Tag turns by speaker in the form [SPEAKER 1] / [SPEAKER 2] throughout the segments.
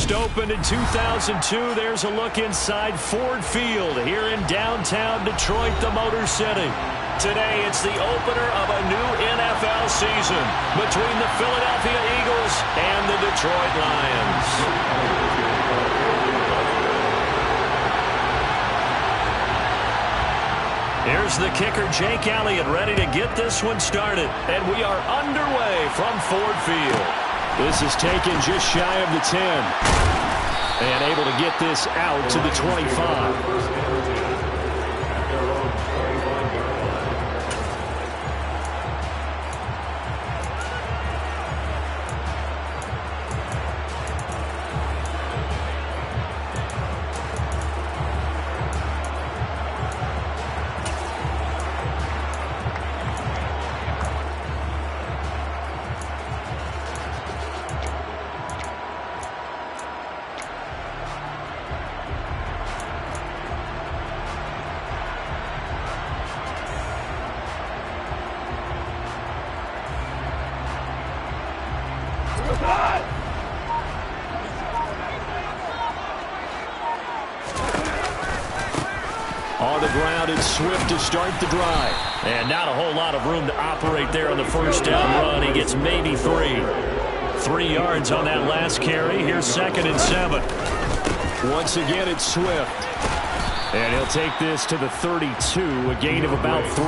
[SPEAKER 1] first opened in 2002. There's a look inside Ford Field here in downtown Detroit, the Motor City. Today, it's the opener of a new NFL season between the Philadelphia Eagles and the Detroit Lions. Here's the kicker, Jake Elliott, ready to get this one started. And we are underway from Ford Field. This is taken just shy of the 10. And able to get this out to the 25. On the ground, it's Swift to start the drive. And not a whole lot of room to operate there on the first down run. He gets maybe 3. 3 yards on that last carry. Here's 2nd and 7. Once again, it's Swift. And he'll take this to the 32, a gain of about 3.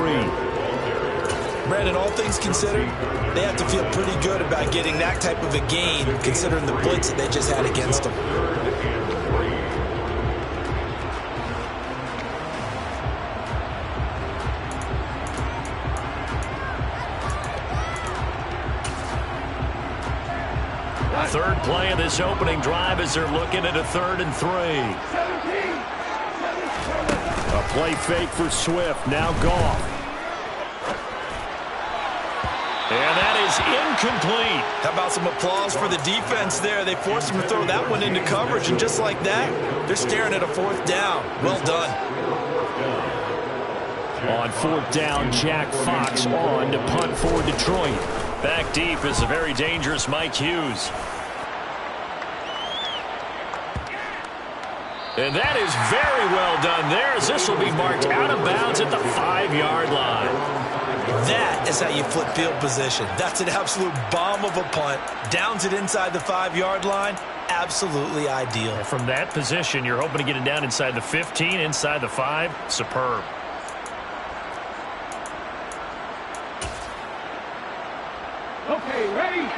[SPEAKER 2] Brandon, all things considered, they have to feel pretty good about getting that type of a gain, considering the blitz that they just had against them.
[SPEAKER 1] Third play of this opening drive as they're looking at a 3rd and 3. A play fake for Swift. Now Goff. And that is incomplete.
[SPEAKER 2] How about some applause for the defense there? They forced him to throw that one into coverage, and just like that, they're staring at a 4th down. Well done.
[SPEAKER 1] On 4th down, Jack Fox on to punt for Detroit. Back deep is a very dangerous Mike Hughes. And that is very well done there, as this will be marked out of bounds at the 5-yard line.
[SPEAKER 2] That is how you flip field position. That's an absolute bomb of a punt. Downs it inside the 5-yard line. Absolutely ideal.
[SPEAKER 1] And from that position, you're hoping to get it down inside the 15, inside the 5. Superb.
[SPEAKER 3] Okay, ready?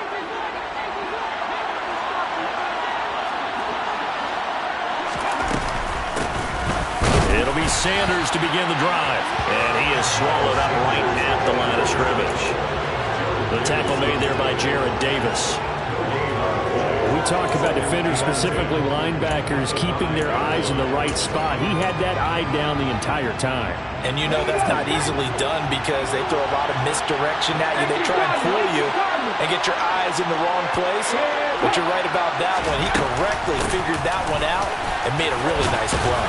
[SPEAKER 1] It'll be Sanders to begin the drive. And he is swallowed up right at the line of scrimmage. The tackle made there by Jared Davis. We talk about defenders, specifically linebackers, keeping their eyes in the right spot. He had that eye down the entire time.
[SPEAKER 2] And you know that's not easily done because they throw a lot of misdirection at you. They try and fool you and get your eyes in the wrong place. But you're right about that one. He correctly figured that one out and made a really nice play.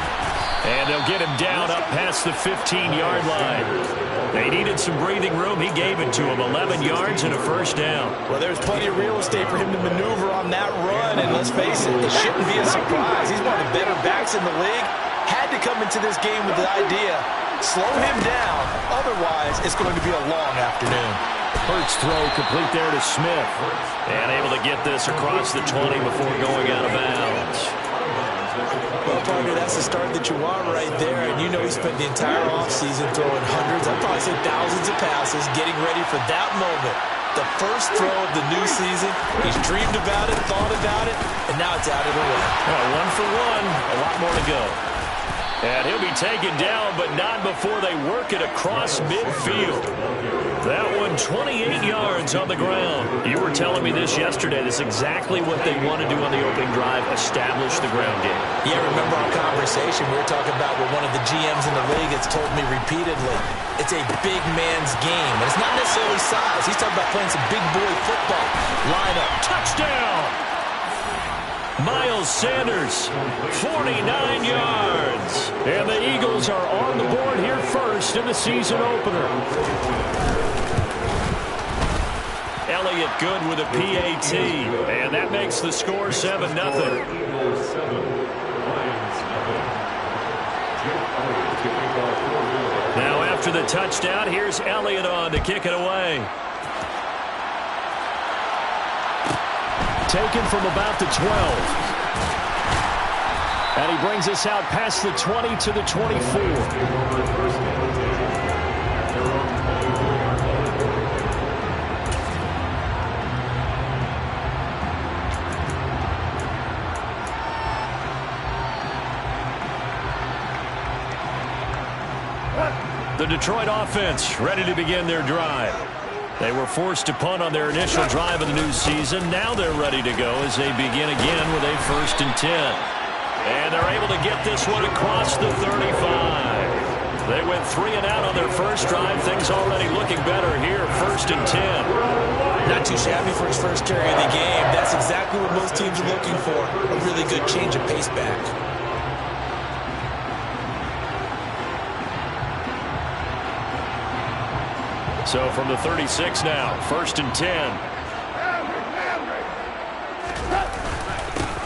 [SPEAKER 1] And they'll get him down up past the 15-yard line. They needed some breathing room. He gave it to him. 11 yards and a first down.
[SPEAKER 2] Well, there's plenty of real estate for him to maneuver on that run. And let's face it, it shouldn't be a surprise. He's one of the better backs in the league. Had to come into this game with the idea, slow him down. Otherwise, it's going to be a long afternoon.
[SPEAKER 1] Hurts throw complete there to Smith. And able to get this across the 20 before going out of bounds.
[SPEAKER 2] Well, partner, that's the start that you want right there. And you know he spent the entire offseason throwing hundreds, I'd probably say thousands of passes, getting ready for that moment. The first throw of the new season. He's dreamed about it, thought about it, and now it's out of the way.
[SPEAKER 1] Well, 1 for 1, a lot more to go. And he'll be taken down, but not before they work it across midfield. That one, 28 yards on the ground. You were telling me this yesterday. This is exactly what they want to do on the opening drive, establish the ground game.
[SPEAKER 2] Yeah, remember our conversation. We were talking about what one of the GMs in the league has told me repeatedly. It's a big man's game, and it's not necessarily size. He's talking about playing some big boy football. Line up.
[SPEAKER 1] Touchdown! Miles Sanders, 49 yards. And the Eagles are on the board here first in the season opener. Elliott good with a PAT. And that makes the score 7-0. Now after the touchdown, here's Elliott on to kick it away. Taken from about the 12. And he brings us out past the 20 to the 24. The Detroit offense ready to begin their drive. They were forced to punt on their initial drive of the new season. Now they're ready to go as they begin again with a 1st and 10. And they're able to get this one across the 35. They went 3 and out on their first drive. Things already looking better here. 1st and 10.
[SPEAKER 2] Not too shabby for his first carry of the game. That's exactly what most teams are looking for. A really good change of pace back.
[SPEAKER 1] So from the 36 now, 1st and 10.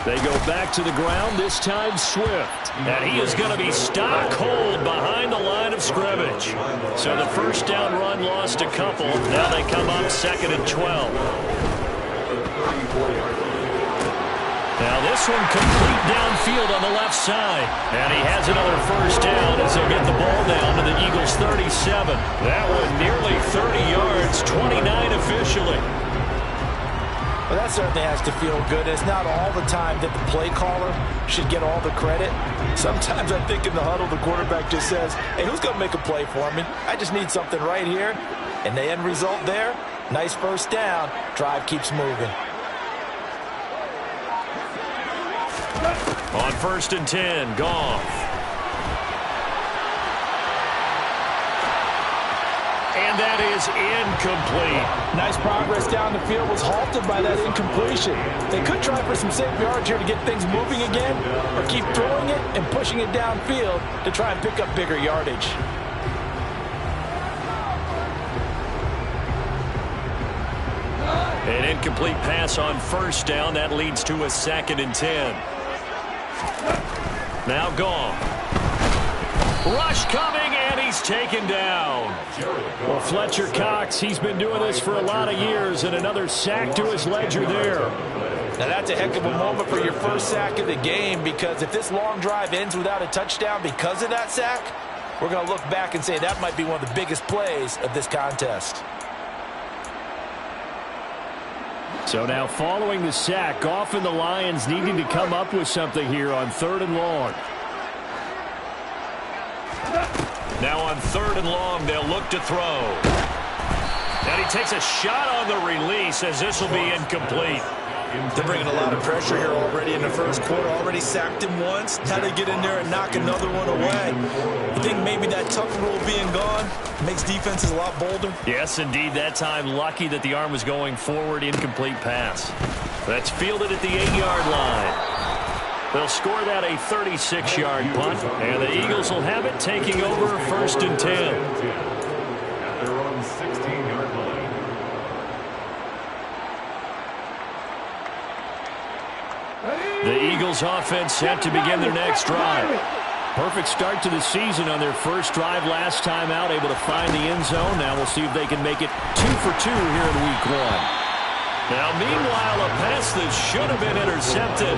[SPEAKER 1] They go back to the ground, this time Swift. And he is going to be stock cold behind the line of scrimmage. So the first down run lost a couple. Now they come up 2nd and 12. Now this one complete downfield on the left side. And he has another first down as they'll get the ball down to the Eagles' 37. That one nearly 30 yards, 29 officially.
[SPEAKER 2] Well, that certainly has to feel good. It's not all the time that the play caller should get all the credit. Sometimes I think in the huddle the quarterback just says, hey, who's going to make a play for me? I just need something right here. And the end result there, nice first down. Drive keeps moving.
[SPEAKER 1] On 1st and 10, Goff. And that is incomplete.
[SPEAKER 2] Nice progress down the field, was halted by that incompletion. They could try for some safe yards here to get things moving again, or keep throwing it and pushing it downfield to try and pick up bigger yardage.
[SPEAKER 1] An incomplete pass on first down. That leads to a 2nd and 10. Now Goff. Rush coming, and he's taken down. Well, Fletcher Cox, he's been doing this for a lot of years, and another sack to his ledger there.
[SPEAKER 2] Now that's a heck of a moment for your first sack of the game, because if this long drive ends without a touchdown because of that sack, we're going to look back and say that might be one of the biggest plays of this contest.
[SPEAKER 1] So now following the sack, Goff and the Lions needing to come up with something here on 3rd and long. Now on 3rd and long, they'll look to throw. And he takes a shot on the release as this will be incomplete.
[SPEAKER 2] They're bringing a lot of pressure here already in the first quarter. Already sacked him once. Now they get in there and knock another one away. I think maybe that tuck rule being gone makes defenses a lot bolder.
[SPEAKER 1] Yes, indeed. That time lucky that the arm was going forward. Incomplete pass. That's fielded at the 8-yard line. They'll score that a 36-yard punt, and the Eagles will have it taking over 1st and 10.
[SPEAKER 3] They're on the 16-yard line.
[SPEAKER 1] The Eagles offense set to begin their next drive. Perfect start to the season on their first drive last time out, able to find the end zone. Now we'll see if they can make it 2 for 2 here in week 1. Now, meanwhile, a pass that should have been intercepted,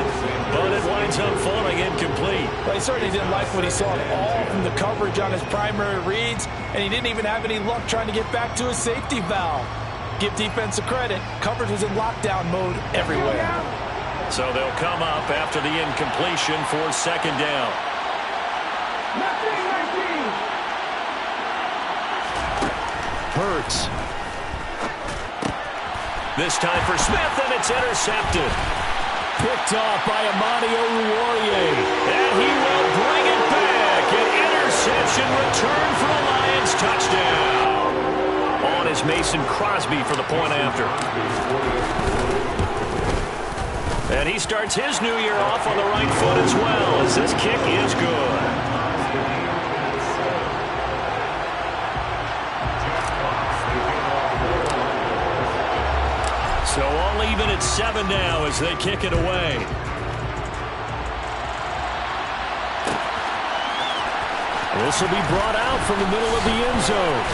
[SPEAKER 1] but it winds up falling incomplete.
[SPEAKER 2] Well, he certainly didn't like what he saw at all from the coverage on his primary reads, and he didn't even have any luck trying to get back to his safety valve. Give defense a credit. Coverage was in lockdown mode everywhere.
[SPEAKER 1] So they'll come up after the incompletion for 2nd down.
[SPEAKER 3] 19.
[SPEAKER 1] Hurts. This time for Smith, and it's intercepted. Picked off by Amani Oruwariye. And he will bring it back. An interception return for a Lions touchdown. On is Mason Crosby for the point after. And he starts his new year off on the right foot as well, as this kick is good. even at 7 now as they kick it away. This will be brought out from the middle of the end zone.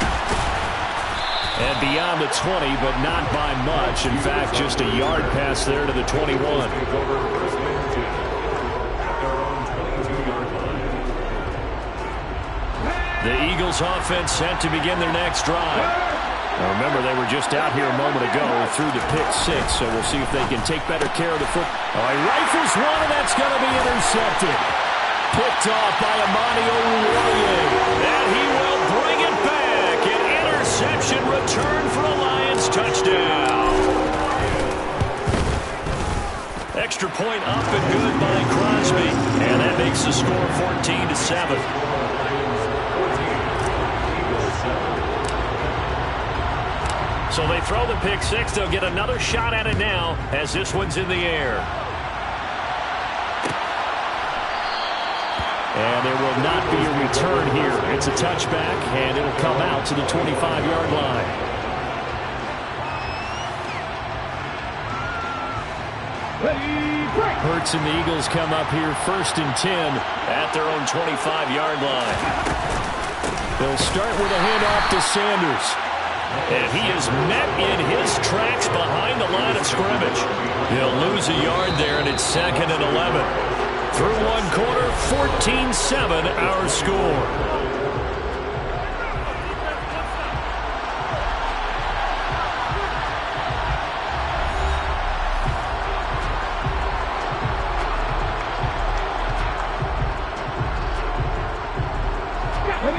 [SPEAKER 1] And beyond the 20, but not by much. In fact, just a yard pass there to the 21. The Eagles offense set to begin their next drive. Now remember, they were just out here a moment ago through the pick 6, so we'll see if they can take better care of the football. He rifles one, and that's going to be intercepted. Picked off by Amani Oruwariye. And he will bring it back. An interception return for a Lions touchdown. Extra point up and good by Crosby. And that makes the score 14-7. So they throw the pick 6. They'll get another shot at it now as this one's in the air. And there will not be a return here. It's a touchback, and it'll come out to the 25-yard line. Hurts and the Eagles come up here 1st and 10 at their own 25-yard line. They'll start with a handoff to Sanders. And he is met in his tracks behind the line of scrimmage. He'll lose a yard there, and it's 2nd and 11. Through one quarter, 14-7 our score.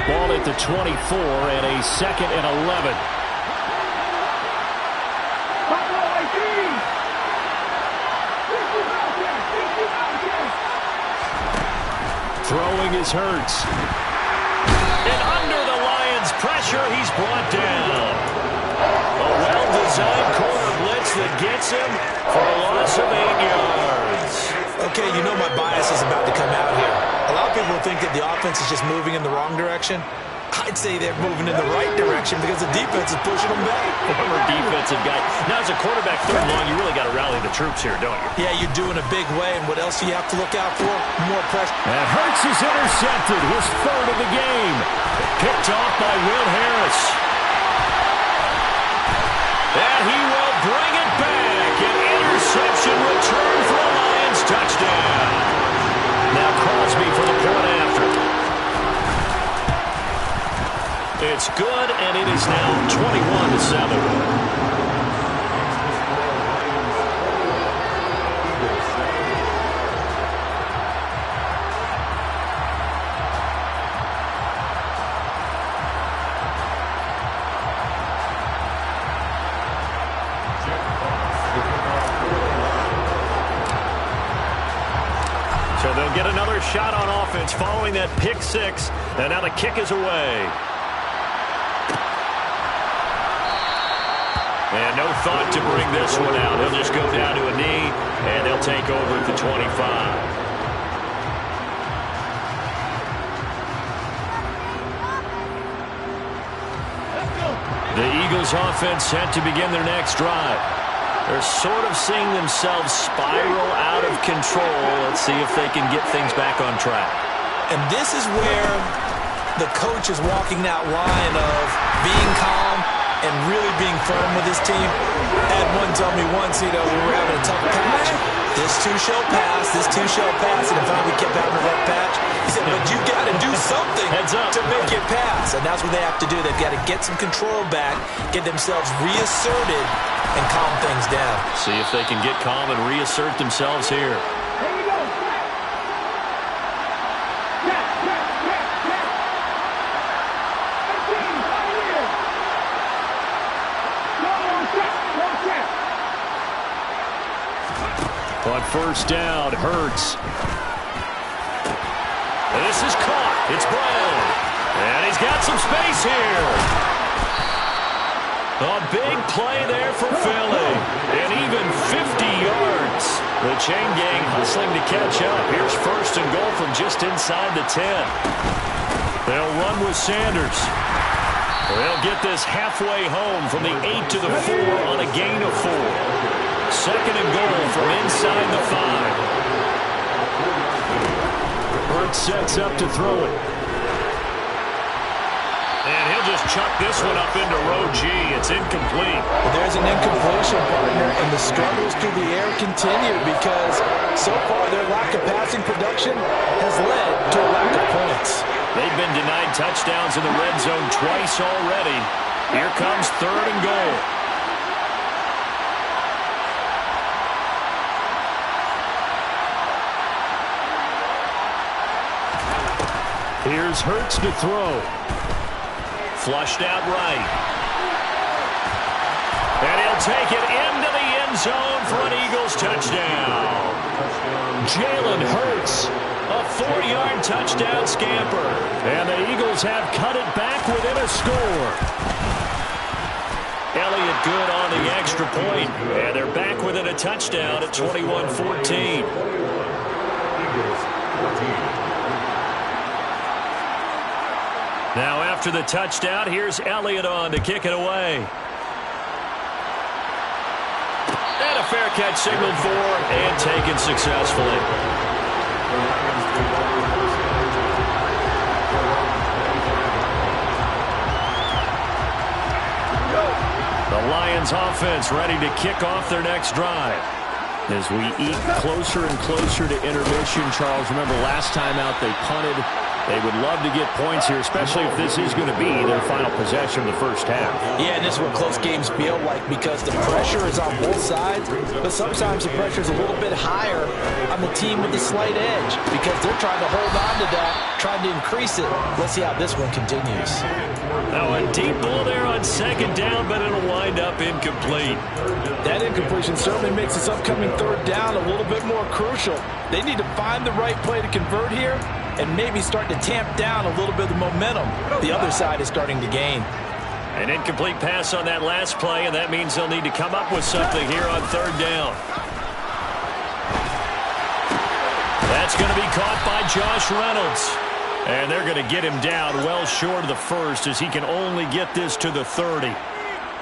[SPEAKER 1] Ball at the 24 and a 2nd and 11. Throwing is Hurts. And under the Lions' pressure, he's brought down. A well-designed corner blitz that gets him for a loss of 8 yards.
[SPEAKER 2] Okay, you know my bias is about to come out here. A lot of people think that the offense is just moving in the wrong direction. I'd say they're moving in the right direction because the defense is pushing them back.
[SPEAKER 1] Former defensive guy. Now, as a quarterback third and long, you really got to rally the troops here, don't you?
[SPEAKER 2] Yeah, you're doing a big way, and what else do you have to look out for? More pressure.
[SPEAKER 1] And Hurts is intercepted, his 3rd of the game. Picked off by Will Harris. And he will bring it back. An interception return for a Lions touchdown. Now Crosby for the point after. It's good, and it is now 21-7. So they'll get another shot on offense following that pick 6, and now the kick is away. And no thought to bring this one out. He'll just go down to a knee, and they'll take over at the 25. The Eagles offense set to begin their next drive. They're sort of seeing themselves spiral out of control. Let's see if they can get things back on track.
[SPEAKER 2] And this is where the coach is walking that line of being calm and really being firm with his team. I had one tell me once, we were having a tough patch. This too shall pass, this too shall pass. And finally we kept having a rough patch. He said, but you got to do something to make it pass. And that's what they have to do. They've got to get some control back, get themselves reasserted, and calm things down.
[SPEAKER 1] See if they can get calm and reassert themselves here. On first down, Hurts. This is caught. It's Brown. And he's got some space here. A big play there for Philly. And even 50 yards. The chain gang hustling to catch up. Here's 1st and goal from just inside the 10. They'll run with Sanders. They'll get this halfway home from the 8 to the 4 on a gain of 4. Second and goal from inside the 5. Hurts sets up to throw it. And he'll just chuck this one up into row G. It's incomplete.
[SPEAKER 2] Well, there's an incompletion, partner, and the struggles through the air continue because so far their lack of passing production has led to a lack of points.
[SPEAKER 1] They've been denied touchdowns in the red zone twice already. Here comes third and goal. Here's Hurts to throw. Flushed out right. And he'll take it into the end zone for an Eagles touchdown. Jalen Hurts, a 4-yard touchdown scamper. And the Eagles have cut it back within a score. Elliott good on the extra point. And they're back within a touchdown at 21-14. Now after the touchdown, here's Elliott on to kick it away. And a fair catch signaled for and taken successfully. The Lions offense ready to kick off their next drive. As we eat closer and closer to intermission, Charles, remember last time out they punted. They would love to get points here, especially if this is going to be their final possession of the first half.
[SPEAKER 2] Yeah, and this is what close games feel like because the pressure is on both sides, but sometimes the pressure is a little bit higher on the team with the slight edge because they're trying to hold on to that, trying to increase it. Let's see how this one continues.
[SPEAKER 1] Now a deep ball there on second down, but it'll wind up incomplete.
[SPEAKER 2] That incompletion certainly makes this upcoming third down a little bit more crucial. They need to find the right play to convert here and maybe start to tamp down a little bit of the momentum the other side is starting to gain.
[SPEAKER 1] An incomplete pass on that last play, and that means they'll need to come up with something here on third down. That's going to be caught by Josh Reynolds. And they're going to get him down well short of the first as he can only get this to the 30.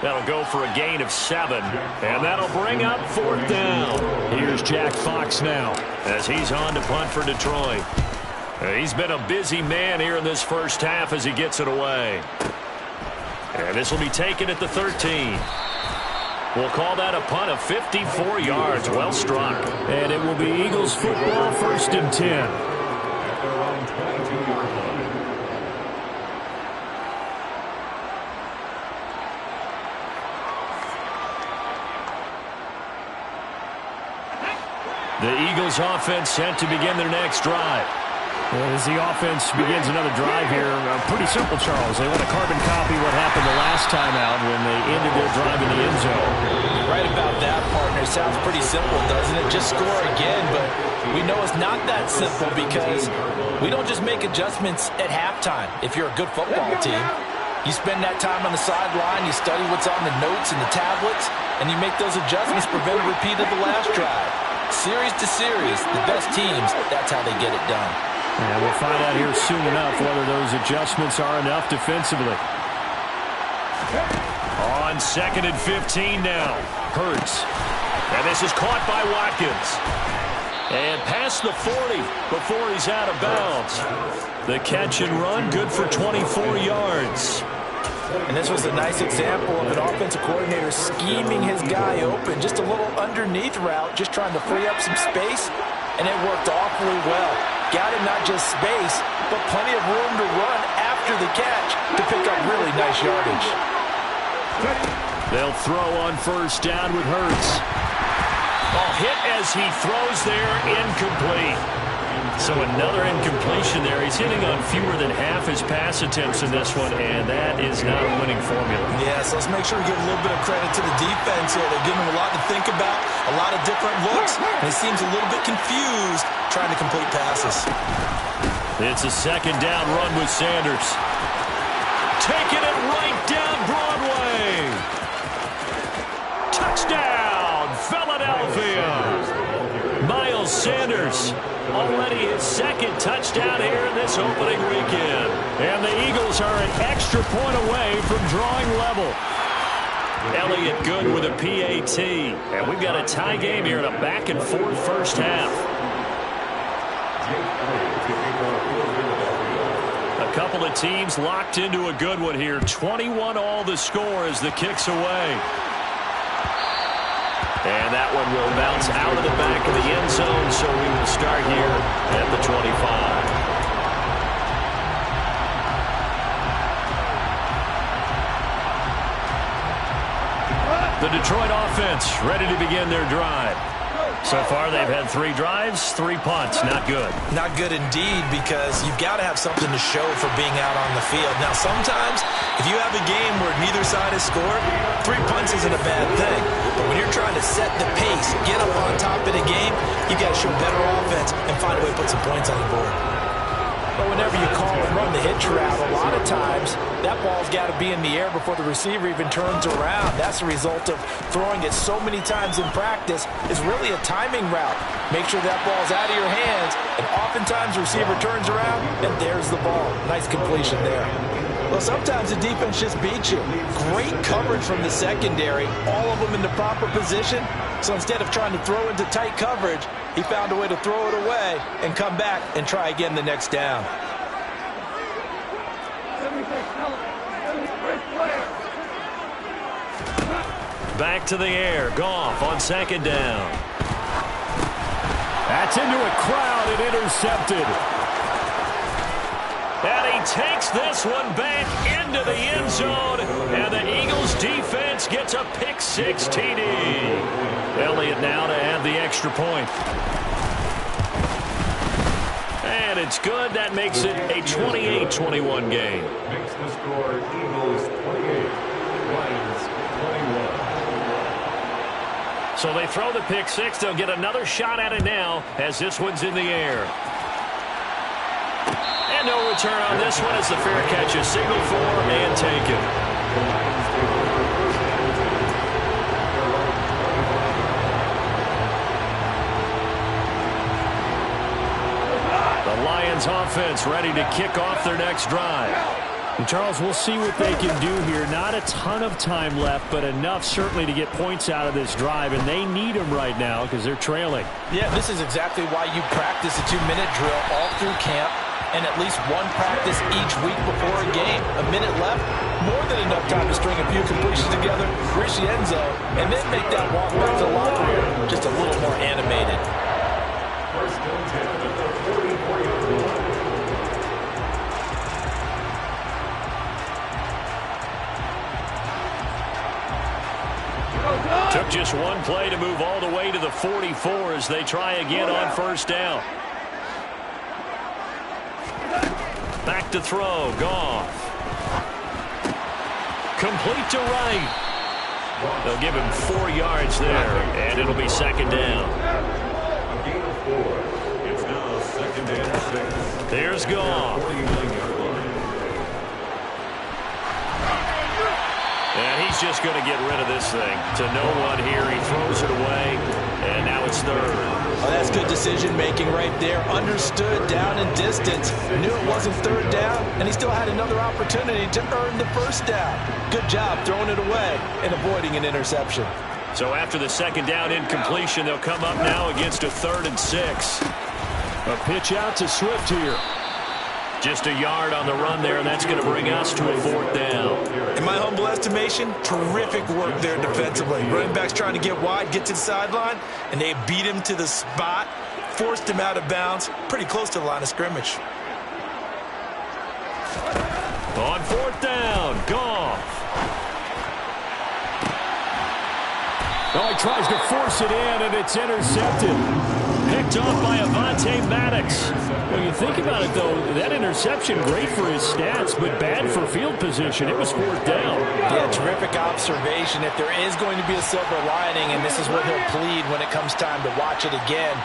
[SPEAKER 1] That'll go for a gain of 7. And that'll bring up fourth down. Here's Jack Fox now as he's on to punt for Detroit. He's been a busy man here in this first half as he gets it away. And this will be taken at the 13. We'll call that a punt of 54 yards. Well struck. And it will be Eagles football, first and 10. The Eagles offense set to begin their next drive. As the offense begins another drive here, pretty simple, Charles. They want to carbon copy what happened the last time out when they ended their drive in the end zone.
[SPEAKER 2] You're right about that, partner. Sounds pretty simple, doesn't it? Just score again, but we know it's not that simple because we don't just make adjustments at halftime. If you're a good football team, you spend that time on the sideline, you study what's on the notes and the tablets, and you make those adjustments, prevent a repeat of the last drive. Series to series, the best teams, that's how they get it done.
[SPEAKER 1] And we'll find out here soon enough whether those adjustments are enough defensively. On second and 15 now. Hurts. And this is caught by Watkins. And past the 40 before he's out of bounds. The catch and run, good for 24 yards.
[SPEAKER 2] And this was a nice example of an offensive coordinator scheming his guy open. Just a little underneath route, just trying to free up some space. And it worked awfully well. Got him not just space, but plenty of room to run after the catch to pick up really nice yardage.
[SPEAKER 1] They'll throw on first down with Hurts. Oh, hit as he throws there, incomplete. So another incompletion there. He's hitting on fewer than half his pass attempts in this one, and that is not a winning formula.
[SPEAKER 2] Yeah, so let's make sure we give a little bit of credit to the defense here. They're giving him a lot to think about, a lot of different looks, and he seems a little bit confused trying to complete passes.
[SPEAKER 1] It's a second down run with Sanders. Taking it right down Broadway. Touchdown, Philadelphia. Miles Sanders, already his second touchdown here in this opening weekend. And the Eagles are an extra point away from drawing level. Elliott good with a PAT. And we've got a tie game here in a back-and-forth first half. A couple of teams locked into a good one here. 21 all the score as the kick's away. And that one will bounce out of the back of the end zone, so we will start here at the 25. The Detroit offense ready to begin their drive. So far, they've had 3 drives, 3 punts. Not good.
[SPEAKER 2] Not good indeed, because you've got to have something to show for being out on the field. Now, sometimes, if you have a game where neither side has scored, 3 punts isn't a bad thing. But when you're trying to set the pace, get up on top of the game, you've got to show better offense and find a way to put some points on the board. But whenever you call and run the hitch route, a lot of times that ball's got to be in the air before the receiver even turns around. That's the result of throwing it so many times in practice. Is really a timing route. Make sure that ball's out of your hands, and oftentimes the receiver turns around, and there's the ball. Nice completion there. Well, sometimes the defense just beats you. Great coverage from the secondary, all of them in the proper position. So instead of trying to throw into tight coverage, he found a way to throw it away and come back and try again the next down.
[SPEAKER 1] Back to the air. Goff on second down. That's into a crowd and intercepted. And he takes this one back into the end zone. And the Eagles defense gets a pick-6 TD. Elliott now to add the extra point. And it's good. That makes it a 28-21 game.
[SPEAKER 3] Makes the score Eagles 28, Lions 21.
[SPEAKER 1] So they throw the pick-6. They'll get another shot at it now as this one's in the air. And no return on this one as the fair catch is signaled for and taken. The Lions offense ready to kick off their next drive.
[SPEAKER 4] And Charles, we'll see what they can do here. Not a ton of time left, but enough certainly to get points out of this drive, and they need them right now because they're trailing.
[SPEAKER 2] Yeah, this is exactly why you practice a 2-minute drill all through camp and at least one practice each week before a game. A minute left, more than enough time to string a few completions together, reach the end zone, and then make that walk back to the locker room just a little more animated.
[SPEAKER 3] First and 10 at the 44-yard line.
[SPEAKER 1] Took just one play to move all the way to the 44 as they try again on first down. Back to throw. Goff. Complete to right. They'll give him 4 yards there, and it'll be second down.
[SPEAKER 3] A gain of 4. It's now second and 6.
[SPEAKER 1] There's Goff.
[SPEAKER 3] 49-yard line.
[SPEAKER 1] And he's just going to get rid of this thing to no one here. He throws it away, and now it's third.
[SPEAKER 2] Oh, that's good decision-making right there. Understood down and distance. Knew it wasn't third down, and he still had another opportunity to earn the first down. Good job throwing it away and avoiding an interception.
[SPEAKER 1] So after the second down incompletion, they'll come up now against a 3rd and 6.
[SPEAKER 4] A pitch out to Swift here.
[SPEAKER 1] Just a yard on the run there, and that's going to bring us to a 4th down.
[SPEAKER 2] In my humble estimation, terrific work there defensively. Running back's trying to get wide, get to the sideline, and they beat him to the spot, forced him out of bounds, pretty close to the line of scrimmage.
[SPEAKER 1] On 4th down, Goff.
[SPEAKER 4] Oh, he tries to force it in, and it's intercepted.
[SPEAKER 1] Picked off by Avonte Maddox.
[SPEAKER 4] When you think about it, though, that interception, great for his stats, but bad for field position. It was 4th down.
[SPEAKER 2] Yeah, terrific observation. If there is going to be a silver lining, and this is what he'll plead when it comes time to watch it again,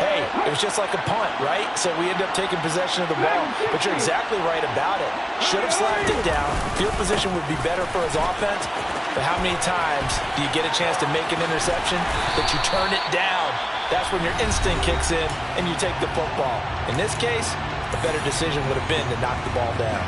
[SPEAKER 2] hey, it was just like a punt, right? So we end up taking possession of the ball. But you're exactly right about it. Should have slapped it down. Field position would be better for his offense. But how many times do you get a chance to make an interception that you turn it down? That's when your instinct kicks in and you take the football. In this case, a better decision would have been to knock the ball down.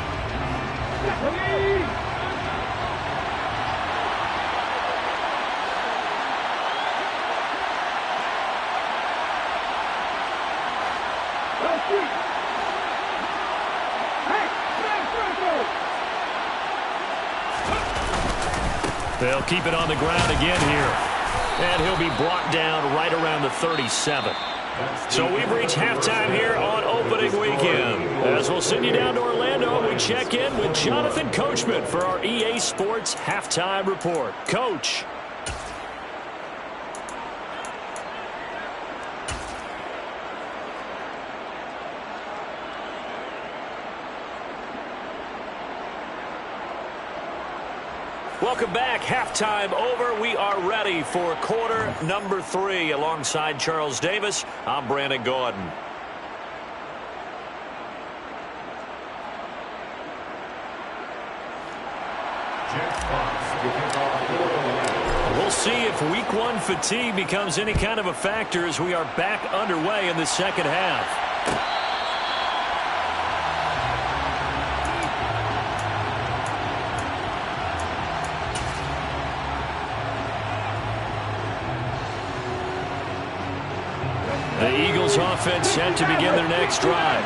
[SPEAKER 1] They'll keep it on the ground again here. And he'll be brought down right around the 37. So we've reached halftime here on opening weekend. As we'll send you down to Orlando, we check in with Jonathan Coachman for our EA Sports Halftime Report. Coach. Welcome back. Halftime over. We are ready for quarter number 3. Alongside Charles Davis, I'm Brandon Gaudin. We'll see if week 1 fatigue becomes any kind of a factor as we are back underway in the second half. The Eagles offense set to begin their next drive.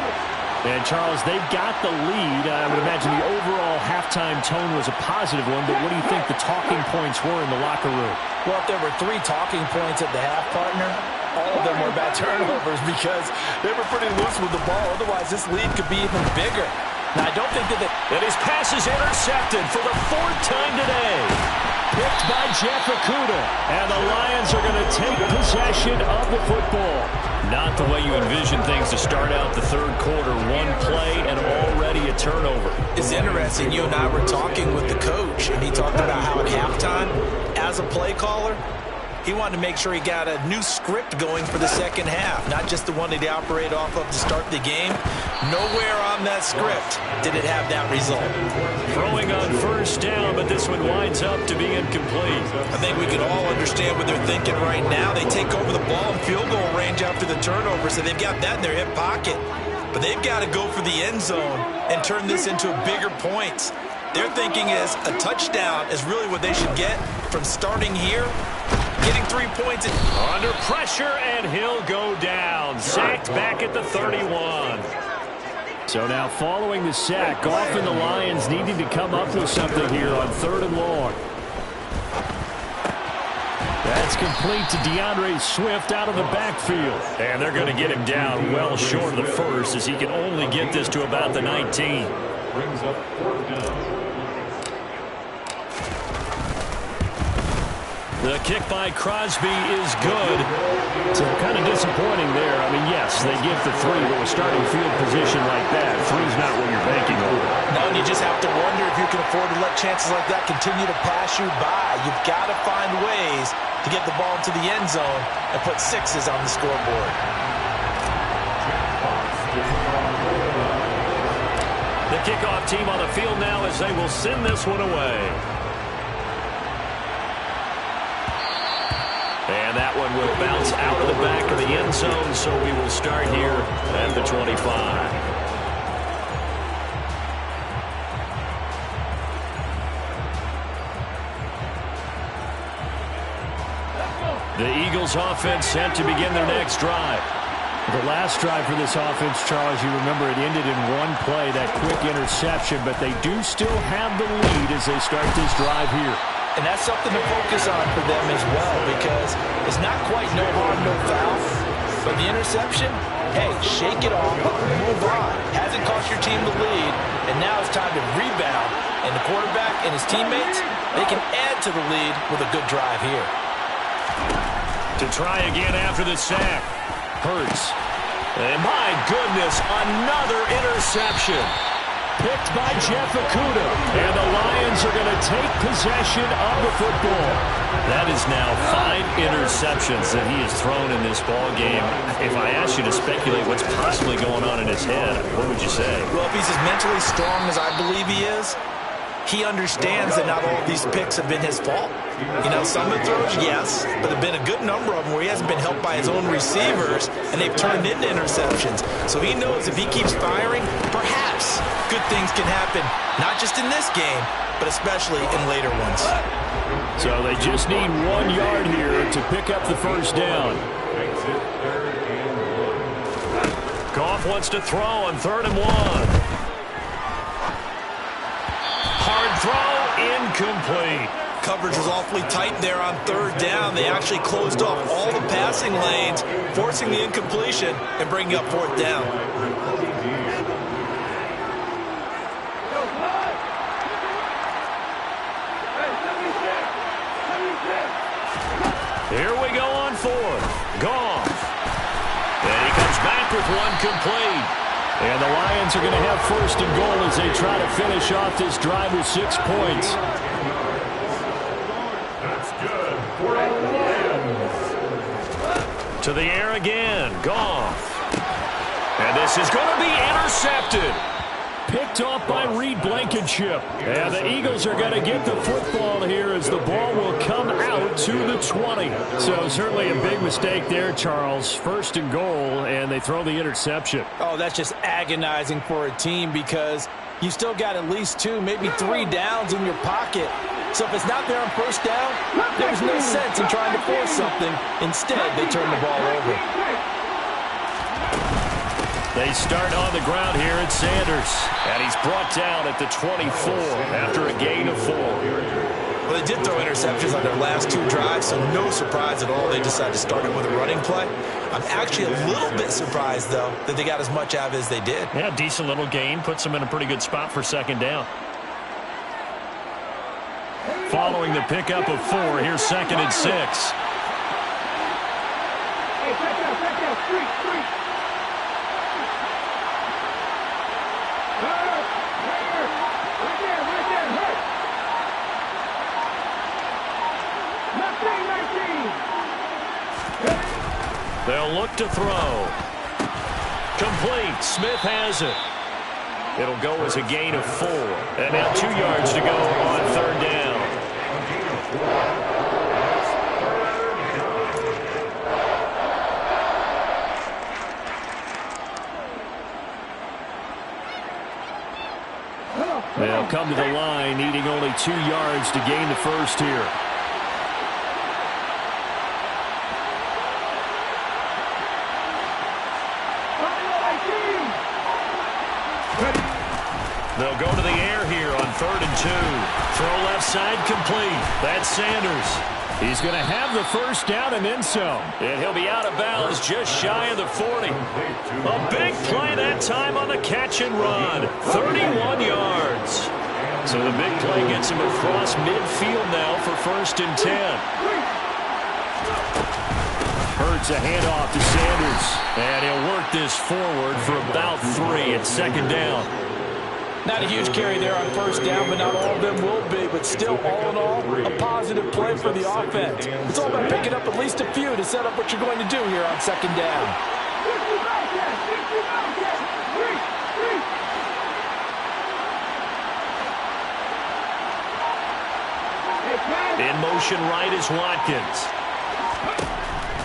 [SPEAKER 1] And, Charles, they've got the lead. I would imagine the overall halftime tone was a positive one, but what do you think the talking points were in the locker room?
[SPEAKER 2] Well, if there were 3 talking points at the half, partner, all of them were about turnovers because they were pretty loose with the ball. Otherwise, this lead could be even bigger. Now, I don't think that
[SPEAKER 1] And his pass is intercepted for the 4th time today. Picked by Jeff Okudah. And the Lions are going to take possession of the football. Not the way you envision things to start out the third quarter. 1 play and already a turnover.
[SPEAKER 2] It's interesting. You and I were talking with the coach, and he talked about how at halftime, as a play caller, he wanted to make sure he got a new script going for the second half, not just the one that he operated off of to start the game. Nowhere on that script did it have that result.
[SPEAKER 1] Throwing on first down, but this one winds up to be incomplete.
[SPEAKER 2] I think we can all understand what they're thinking right now. They take over the ball in field goal range after the turnover, so they've got that in their hip pocket. But they've got to go for the end zone and turn this into bigger points. Their thinking is a touchdown is really what they should get from starting here. Getting 3 points.
[SPEAKER 1] Under pressure, and he'll go down. Sacked back at the 31.
[SPEAKER 4] So now following the sack, Goff and the Lions needing to come up with something here on 3rd and long. That's complete to DeAndre Swift out of the backfield.
[SPEAKER 1] And they're going to get him down well short of the first as he can only get this to about the 19.
[SPEAKER 3] Brings up 4th down.
[SPEAKER 1] The kick by Crosby is good.
[SPEAKER 4] So kind of disappointing there. I mean, yes, they give the 3, but with starting field position like that, 3's not what you're banking on.
[SPEAKER 2] No, and you just have to wonder if you can afford to let chances like that continue to pass you by. You've got to find ways to get the ball into the end zone and put 6s on the scoreboard.
[SPEAKER 1] The kickoff team on the field now as they will send this one away. And that one will bounce out of the back of the end zone, so we will start here at the 25. The Eagles offense set to begin their next drive.
[SPEAKER 4] The last drive for this offense, Charles, you remember it ended in 1 play, that quick interception, but they do still have the lead as they start this drive here.
[SPEAKER 2] And that's something to focus on for them as well, because it's not quite no harm, no foul. But the interception, hey, shake it off, move on. Hasn't cost your team the lead, and now it's time to rebound. And the quarterback and his teammates, they can add to the lead with a good drive here.
[SPEAKER 1] To try again after the sack. Hurts. And my goodness, another interception.
[SPEAKER 4] Picked by Jeff Okudah.
[SPEAKER 1] And the Lions are going to take possession of the football. That is now 5 interceptions that he has thrown in this ball game. If I asked you to speculate what's possibly going on in his head, what would you say?
[SPEAKER 2] Well, if he's as mentally strong as I believe he is, he understands that not all of these picks have been his fault. You know, some of the throws, yes, but there have been a good number of them where he hasn't been helped by his own receivers, and they've turned into interceptions. So he knows if he keeps firing, perhaps good things can happen, not just in this game, but especially in later ones.
[SPEAKER 4] So they just need 1 yard here to pick up the first down.
[SPEAKER 1] Goff wants to throw on 3rd and 1. Hard throw, incomplete.
[SPEAKER 2] coverage was awfully tight there on third down. They actually closed off all the passing lanes, forcing the incompletion and bringing up fourth down.
[SPEAKER 1] Here we go on fourth. Goff. And he comes back with one complete.
[SPEAKER 4] And the Lions are going to have first and goal as they try to finish off this drive with 6 points.
[SPEAKER 3] That's good for the Lions.
[SPEAKER 1] To the air again. Goff. And this is going to be intercepted.
[SPEAKER 4] Picked off by Reed Blankenship. And the Eagles are going to get the football here as the ball will come out to the 20. So certainly a big mistake there, Charles. First and goal, and they throw the interception.
[SPEAKER 2] Oh, that's just agonizing for a team because you still got at least 2, maybe 3 downs in your pocket. So if it's not there on first down, there's no sense in trying to force something. Instead, they turn the ball over.
[SPEAKER 1] They start on the ground here at Sanders. And he's brought down at the 24 after a gain of 4.
[SPEAKER 2] Well, they did throw interceptions on their last 2 drives, so no surprise at all they decided to start it with a running play. I'm actually a little bit surprised, though, that they got as much out of it as they did.
[SPEAKER 1] Yeah, decent little gain. Puts them in a pretty good spot for second down. Following the pickup of 4, here's second and 6. They'll look to throw. Complete. Smith has it. It'll go as a gain of 4. And now 2 yards to go on third down.
[SPEAKER 4] They'll come to the line, needing only 2 yards to gain the first here.
[SPEAKER 1] They'll go to the air here on third and 2. Throw left side complete. That's Sanders.
[SPEAKER 4] He's going to have the first down and then some.
[SPEAKER 1] And he'll be out of bounds just shy of the 40. A big play that time on the catch and run. 31 yards. So the big play gets him across midfield now for first and 10.
[SPEAKER 4] Hurts a handoff to Sanders.
[SPEAKER 1] And he'll work this forward for about 3 at second down.
[SPEAKER 2] Not a huge carry there on first down, but not all of them will be. But still, all in all, a positive play for the offense. It's all about picking up at least a few to set up what you're going to do here on second down.
[SPEAKER 1] In motion right is Watkins.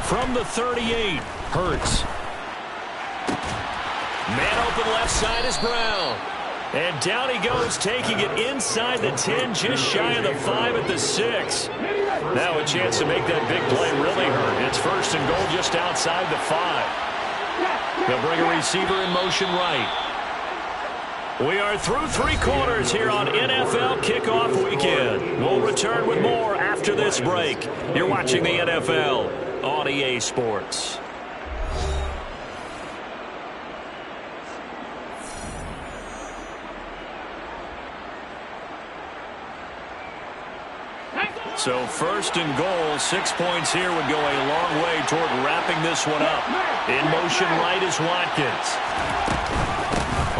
[SPEAKER 1] From the 38, Hurts. Man open left side is Brown. And down he goes, taking it inside the 10, just shy of the 5 at the 6. Now a chance to make that big play really hurt. It's first and goal just outside the 5. They'll bring a receiver in motion right. We are through 3 quarters here on NFL Kickoff Weekend. We'll return with more after this break. You're watching the NFL on EA Sports. So first and goal, 6 points here would go a long way toward wrapping this one up. In motion right is Watkins.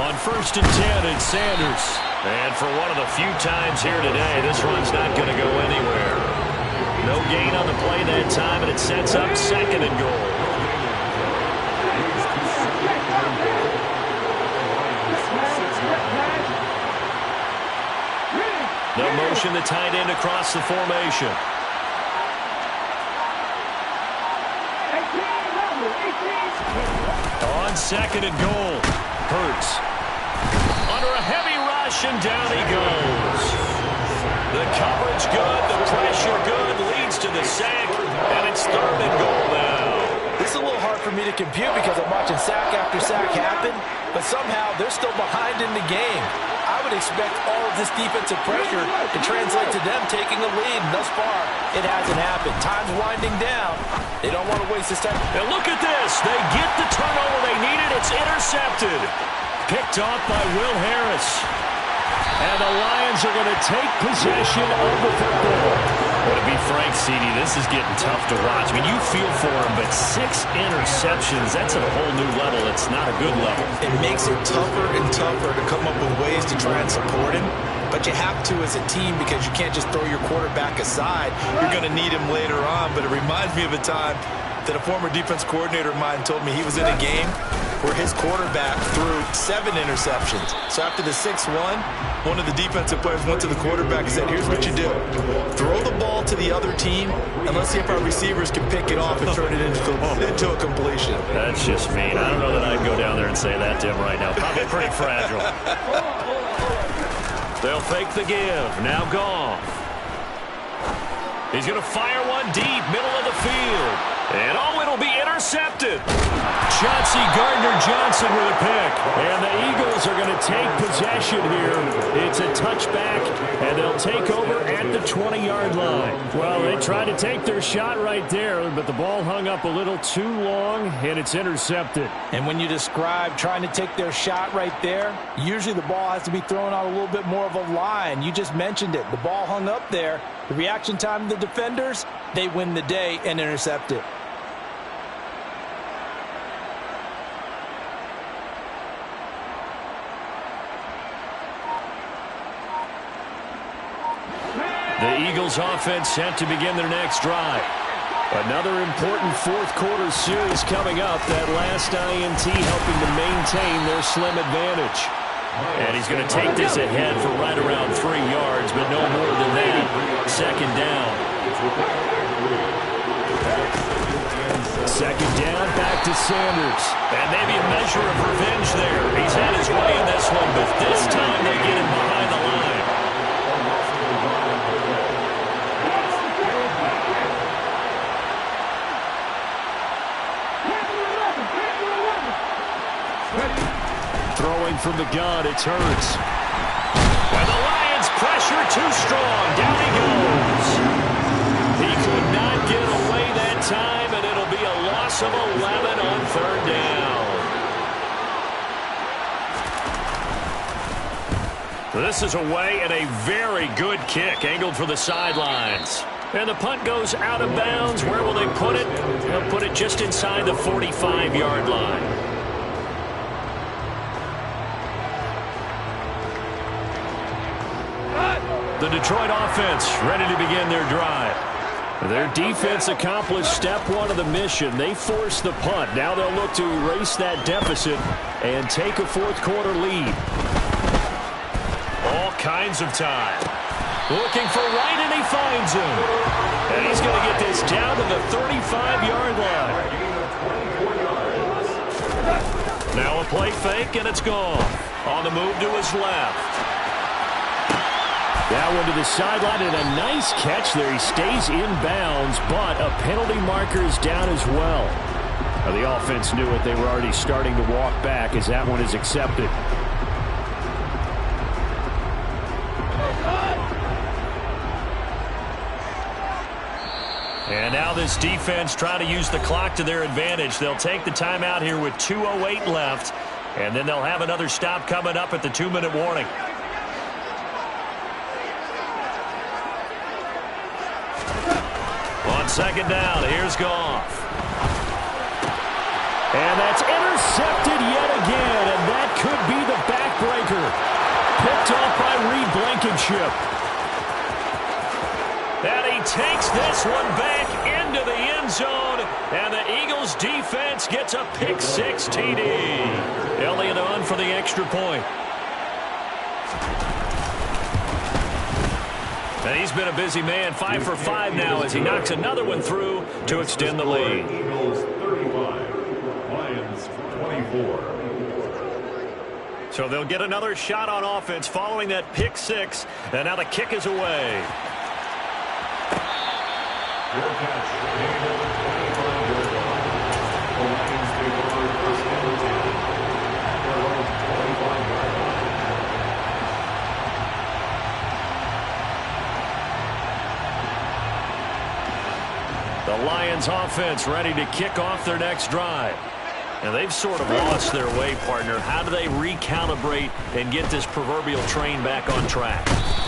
[SPEAKER 1] On first and 10, it's Sanders. And for one of the few times here today, this run's not going to go anywhere. No gain on the play that time, and it sets up second and goal. The motion, the tight end across the formation. On second and goal, Hurts. Under a heavy rush, and down he goes. The coverage good, the pressure good, leads to the sack, and it's third and goal now.
[SPEAKER 2] This is a little hard for me to compute because I'm watching sack after sack happen, but somehow they're still behind in the game. I would would expect all of this defensive pressure to translate to them taking a lead. And thus far, it hasn't happened. Time's winding down. They don't want to waste this time.
[SPEAKER 1] And look at this. They get the turnover they needed. It's intercepted. Picked off by Will Harris. And the Lions are going to take possession of the football. Well, to be frank, CD, this is getting tough to watch. I mean, you feel for him, but 6 interceptions, that's at a whole new level. It's not a good level.
[SPEAKER 2] It makes it tougher and tougher to come up with ways to try and support him. But you have to as a team because you can't just throw your quarterback aside. You're going to need him later on. But it reminds me of a time that a former defense coordinator of mine told me he was in a game where his quarterback threw 7 interceptions. So after the 6-1, one of the defensive players went to the quarterback and said, here's what you do. Throw the ball to the other team, and let's see if our receivers can pick it off and turn it into a completion.
[SPEAKER 1] That's just mean. I don't know that I'd go down there and say that to him right now. Probably pretty fragile. They'll fake the give. Now Goff. He's going to fire one deep, middle of the field. And it'll be intercepted. Chauncey Gardner-Johnson with a pick. And the Eagles are going to take possession here. It's a touchback, and they'll take over at the 20-yard line. Well, they tried to take their shot right there, but the ball hung up a little too long, and it's intercepted.
[SPEAKER 2] And when you describe trying to take their shot right there, usually the ball has to be thrown out a little bit more of a line. You just mentioned it. The ball hung up there. The reaction time of the defenders, they win the day and intercept it.
[SPEAKER 1] The Eagles offense set to begin their next drive. Another important fourth-quarter series coming up. That last INT helping to maintain their slim advantage. And he's going to take this ahead for right around 3 yards, but no more than that. Second down. Second down, back to Sanders. And maybe a measure of revenge there. He's had his way in this one, but this time they get him behind the line. Throwing from the gun, it's Hurts. And the Lions pressure too strong. Down he goes. He could not get away that time, and it'll be a loss of 11 on 3rd down. This is away and a very good kick, angled for the sidelines. And the punt goes out of bounds. Where will they put it? They'll put it just inside the 45-yard line. The Detroit offense ready to begin their drive. Their defense accomplished step 1 of the mission. They forced the punt. Now they'll look to erase that deficit and take a fourth-quarter lead. All kinds of time. Looking for Wright, and he finds him. And he's going to get this down to the 35-yard line. Now a play fake, and it's gone. On the move to his left. That one to the sideline, and a nice catch there. He stays in bounds, but a penalty marker is down as well. Now, the offense knew it. They were already starting to walk back as that one is accepted. And now this defense trying to use the clock to their advantage. They'll take the timeout here with 2:08 left, and then they'll have another stop coming up at the 2-minute warning. On second down, here's Goff. And that's intercepted yet again, and that could be the backbreaker. Picked off by Reed Blankenship. And he takes this one back into the end zone, and the Eagles defense gets a pick-6 TD. Elliott on for the extra point. And he's been a busy man, 5 for 5 now as he knocks another one through to extend the lead.
[SPEAKER 3] Eagles 35, Lions 24.
[SPEAKER 1] So they'll get another shot on offense following that pick-6, and now the kick is away.
[SPEAKER 3] Your catch, gain of 25-yard line. The Lions take over first and 10. At their own 25-yard line.
[SPEAKER 1] The Lions offense ready to kick off their next drive. And they've sort of lost their way, partner. How do they recalibrate and get this proverbial train back on track?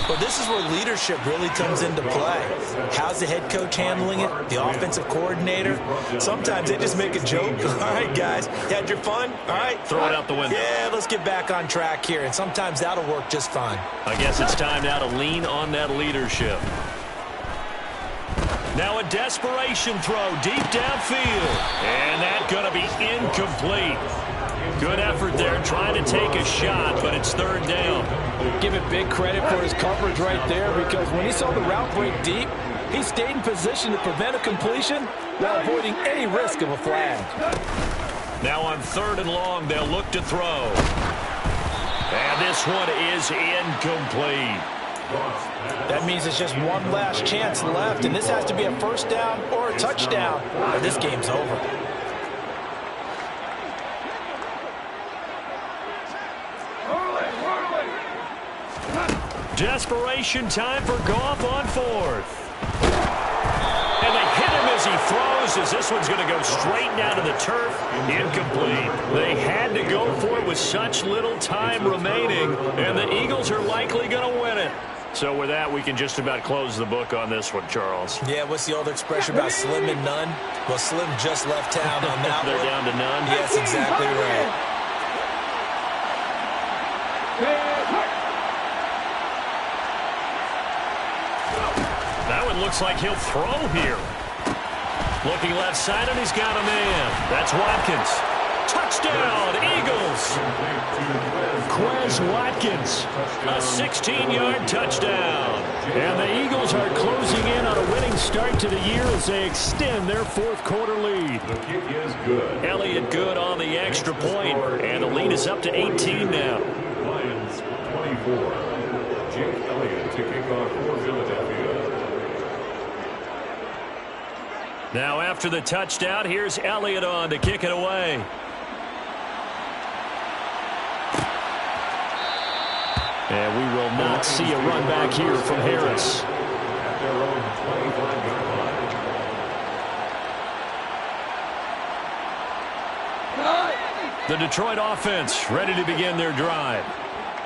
[SPEAKER 2] Well, this is where leadership really comes into play. How's the head coach handling it? The offensive coordinator? Sometimes they just make a joke. All right, guys, had your fun? All right.
[SPEAKER 1] Throw it out the window.
[SPEAKER 2] Yeah, let's get back on track here. And sometimes that'll work just fine.
[SPEAKER 1] I guess it's time now to lean on that leadership. Now a desperation throw deep downfield. And that's going to be incomplete. Good effort there trying to take a shot, but it's third down.
[SPEAKER 2] Give it big credit for his coverage right there, because when he saw the route break deep, he stayed in position to prevent a completion while avoiding any risk of a flag.
[SPEAKER 1] Now on third and long, they'll look to throw. And this one is incomplete.
[SPEAKER 2] That means it's just one last chance left, and this has to be a first down or a touchdown, or this game's over.
[SPEAKER 1] Desperation time for Goff on fourth. And they hit him as he throws, as this one's going to go straight down to the turf. Incomplete. They had to go for it with such little time remaining, and the Eagles are likely going to win it. So with that, we can just about close the book on this one, Charles.
[SPEAKER 2] Yeah, what's the old expression about slim and none? Well, Slim just left town on that
[SPEAKER 1] They're
[SPEAKER 2] one.
[SPEAKER 1] down to none?
[SPEAKER 2] Yes, exactly right.
[SPEAKER 1] That one looks like he'll throw here. Looking left side, and he's got a man. That's Watkins. Touchdown, Eagles.
[SPEAKER 4] Quez Watkins.
[SPEAKER 1] A 16-yard touchdown.
[SPEAKER 4] And the Eagles are closing in on a winning start to the year as they extend their fourth quarter lead.
[SPEAKER 3] The kick is good.
[SPEAKER 1] Elliott good on the extra point, and the lead is up to 18 now.
[SPEAKER 3] Lions 24. Jake Elliott to kick off for Philadelphia.
[SPEAKER 1] Now after the touchdown, here's Elliott on to kick it away.
[SPEAKER 4] And we will not see a run back here from Harris.
[SPEAKER 3] At their own 25-yard line.
[SPEAKER 1] The Detroit offense ready to begin their drive.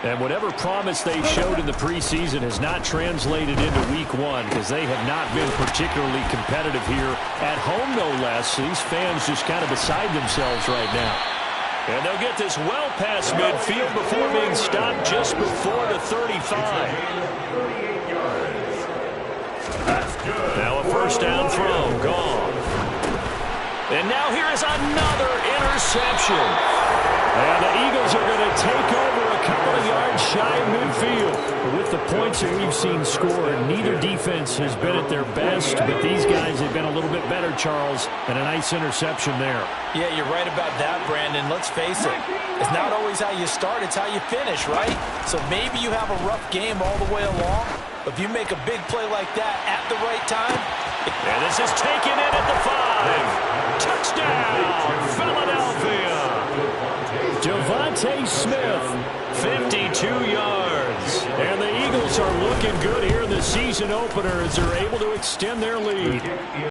[SPEAKER 4] And whatever promise they showed in the preseason has not translated into week one, because they have not been particularly competitive here at home, no less. These fans just kind of beside themselves right now.
[SPEAKER 1] And they'll get this well past midfield before being stopped just before the 35.
[SPEAKER 3] 38 yards. That's good.
[SPEAKER 1] Now a first down throw, gone. And now here is another interception.
[SPEAKER 4] And the Eagles are going to take over a couple of yards shy of midfield. But with the points that we've seen scored, neither defense has been at their best, but these guys have been a little bit better, Charles, and a nice interception there.
[SPEAKER 2] Yeah, you're right about that, Brandon. Let's face it. It's not always how you start, it's how you finish, right? So maybe you have a rough game all the way along, but if you make a big play like that at the right time.
[SPEAKER 1] And this is taken in at the 5. Touchdown, Philadelphia.
[SPEAKER 4] Devontae Smith,
[SPEAKER 1] 52 yards.
[SPEAKER 4] and the Eagles are looking good here in the season opener as they're able to extend their lead.